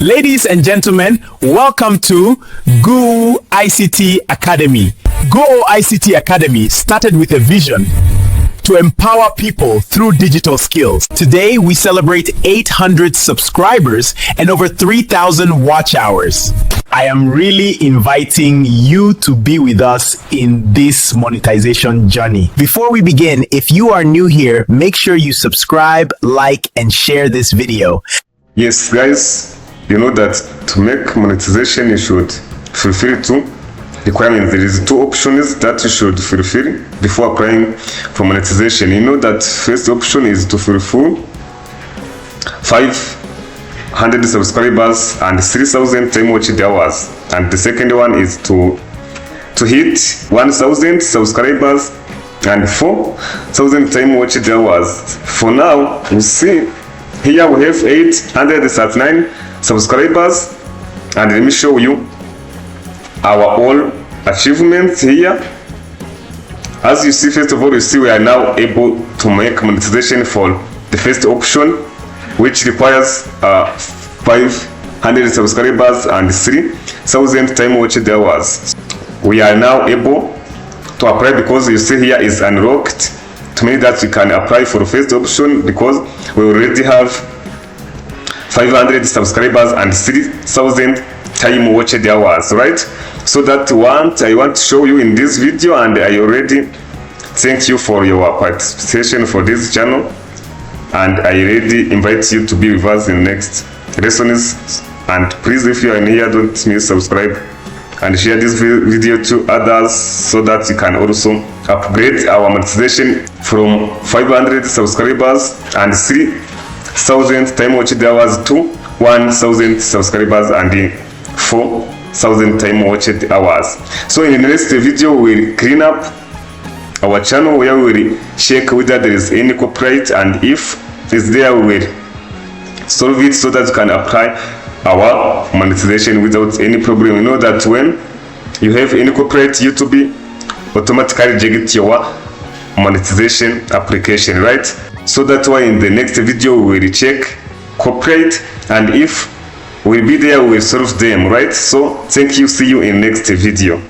Ladies and gentlemen, welcome to Go ICT Academy. Go ICT Academy started with a vision to empower people through digital skills. Today, we celebrate 800 subscribers and over 3,000 watch hours. I am really inviting you to be with us in this monetization journey. Before we begin, if you are new here, make sure you subscribe, like, and share this video. Yes, guys, you know that to make monetization, you should fulfill two requirements. There is two options that you should fulfill before applying for monetization. You know that first option is to fulfill 500 subscribers and 3,000 time watched hours, and the second one is to hit 1,000 subscribers and 4,000 time watched hours. For now, you see here we have 839 subscribers, and let me show you our all achievements here. As you see, first of all, you see we are now able to make monetization for the first option, which requires 500 subscribers and 3,000 time watched hours. We are now able to apply because you see here is unlocked. To mean that we can apply for the first option because we already have 500 subscribers and 3,000 time watched hours, right? So that I want to show you in this video, and I already thank you for your participation for this channel, and I already invite you to be with us in next lessons. And please, if you are new here, don't miss subscribe and share this video to others so that you can also upgrade our monetization from 500 subscribers and 3,000 time watched hours to 1,000 subscribers and 4,000 time watched hours. So in the next video, we'll clean up our channel where we will check whether there is any copyright, and if it's there, we will solve it so that you can apply our monetization without any problem. You know that when you have any copyright, YouTube automatically reject your monetization application, right? So that's why in the next video we will check copyright, and if will be there, we will solve them, right? So thank you, see you in next video.